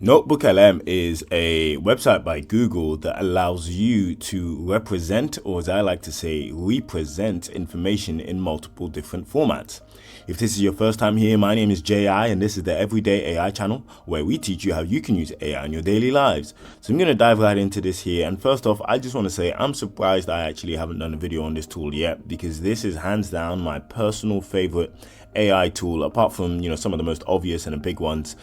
NotebookLM is a website by Google that allows you to represent, or as I like to say, represent information in multiple different formats. If this is your first time here, my name is J.I. and this is the Everyday AI channel where we teach you how you can use AI in your daily lives. So I'm going to dive right into this here. And first off, I just want to say I'm surprised I actually haven't done a video on this tool yet, because this is hands down my personal favorite AI tool, apart from some of the most obvious and the big ones,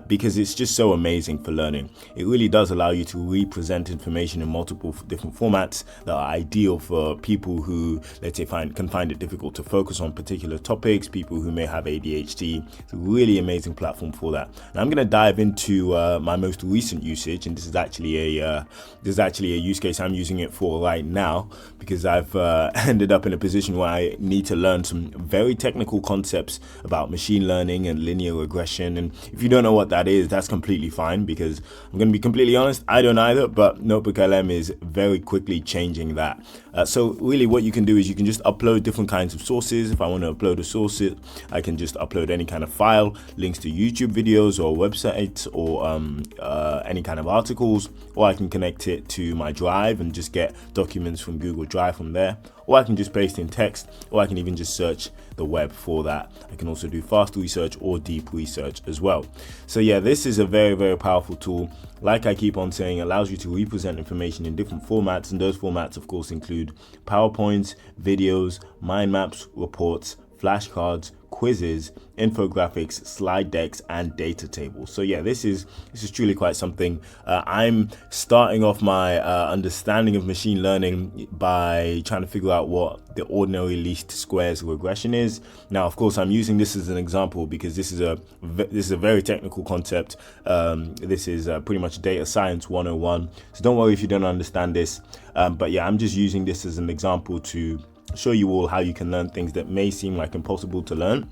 because it's just so amazing for learning. It really does allow you to represent information in multiple different formats that are ideal for people who, let's say, can find it difficult to focus on particular topics, people who may have ADHD. It's a really amazing platform for that. And I'm going to dive into my most recent usage, and this is actually a use case I'm using it for right now, because I've ended up in a position where I need to learn some very technical concepts about machine learning and linear regression. And if you don't know what that is, that's completely fine, because I'm going to be completely honest, I don't either, but NotebookLM is very quickly changing that. So really what you can do is you can just upload different kinds of sources. If I want to upload a source, I can just upload any kind of file, links to YouTube videos or websites or any kind of articles, or I can connect it to my Drive and just get documents from Google Drive from there, or I can just paste in text, or I can even just search the web for that. I can also do fast research or deep research as well. So yeah, this is a very, very powerful tool. Like I keep on saying, it allows you to represent information in different formats, and those formats of course include PowerPoints, videos, mind maps, reports, flashcards, quizzes, infographics, slide decks, and data tables. So yeah, this is truly quite something. I'm starting off my understanding of machine learning by trying to figure out what the ordinary least squares regression is. Now, of course, I'm using this as an example because this is a very technical concept. This is pretty much data science 101. So don't worry if you don't understand this. But yeah, I'm just using this as an example to show you all how you can learn things that may seem like impossible to learn.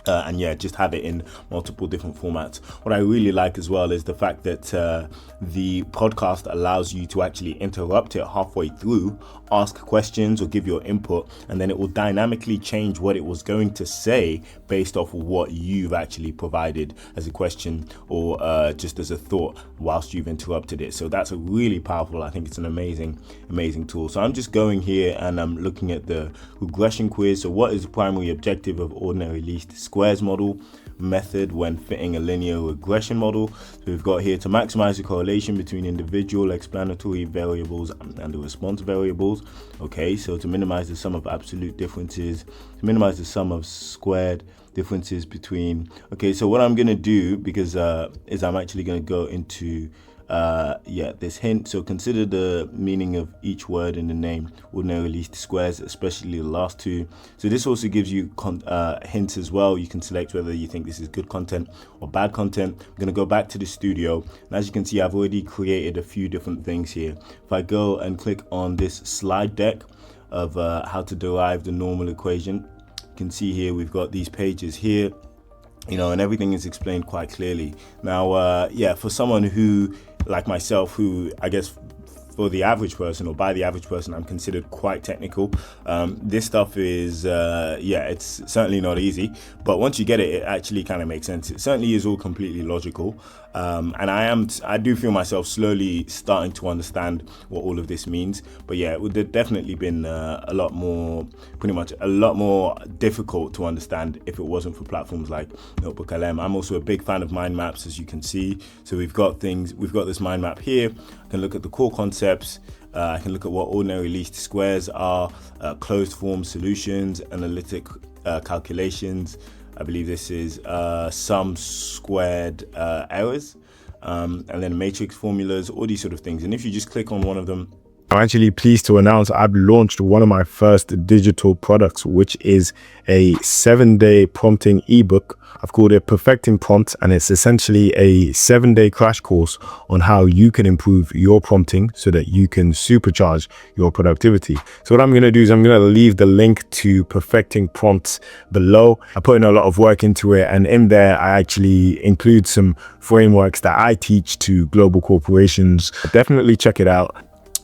And yeah, just have it in multiple different formats. What I really like as well is the fact that the podcast allows you to actually interrupt it halfway through, ask questions or give your input, and then it will dynamically change what it was going to say based off of what you've actually provided as a question or just as a thought whilst you've interrupted it. So that's a really powerful, I think it's an amazing tool. So I'm just going here and I'm looking at the regression quiz. So what is the primary objective of ordinary least squares model method when fitting a linear regression model? So we've got here to maximize the correlation between individual explanatory variables and the response variables. Okay, so to minimize the sum of absolute differences, to minimize the sum of squared differences between. Okay, so what I'm going to do, because is I'm actually going to go into this hint. So consider the meaning of each word in the name ordinary least squares, especially the last two. So this also gives you hints as well. You can select whether you think this is good content or bad content. I'm going to go back to the studio, and as you can see, I've already created a few different things here. If I go and click on this slide deck of how to derive the normal equation, you can see here we've got these pages here, and everything is explained quite clearly. Now, for someone who, like myself, who I guess for the average person or by the average person, I'm considered quite technical. This stuff is, it's certainly not easy, but once you get it, it actually kind of makes sense. It certainly is all completely logical. And I do feel myself slowly starting to understand what all of this means. But yeah, it would have definitely been a lot more difficult to understand if it wasn't for platforms like NotebookLM. I'm also a big fan of mind maps, as you can see. So we've got this mind map here. I can look at the core concepts. I can look at what ordinary least squares are, closed form solutions, analytic calculations. I believe this is sum squared errors, and then matrix formulas, all these sort of things. And if you just click on one of them, I'm actually pleased to announce I've launched one of my first digital products, which is a 7-day prompting ebook. I've called it Perfecting Prompts, and it's essentially a 7-day crash course on how you can improve your prompting so that you can supercharge your productivity. So what I'm going to do is I'm going to leave the link to Perfecting Prompts below. I put in a lot of work into it, and in there I actually include some frameworks that I teach to global corporations. Definitely check it out.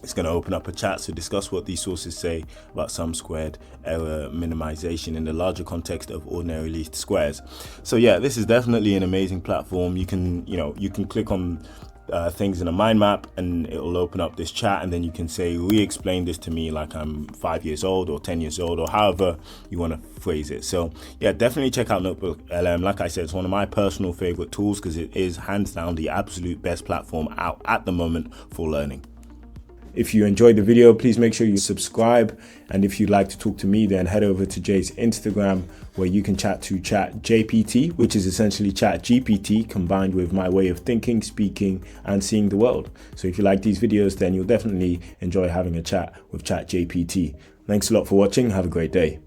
It's going to open up a chat to discuss what these sources say about sum squared error minimization in the larger context of ordinary least squares. So yeah, this is definitely an amazing platform. You can click on things in a mind map and it will open up this chat, and then you can say, re-explain this to me like I'm 5 years old or 10 years old, or however you want to phrase it. So yeah, definitely check out NotebookLM. Like I said, it's one of my personal favorite tools because it is hands down the absolute best platform out at the moment for learning. If you enjoyed the video, please make sure you subscribe. And if you'd like to talk to me, then head over to Jay's Instagram, where you can chat to ChatJPT, which is essentially ChatGPT combined with my way of thinking, speaking, and seeing the world. So if you like these videos, then you'll definitely enjoy having a chat with ChatJPT. Thanks a lot for watching. Have a great day.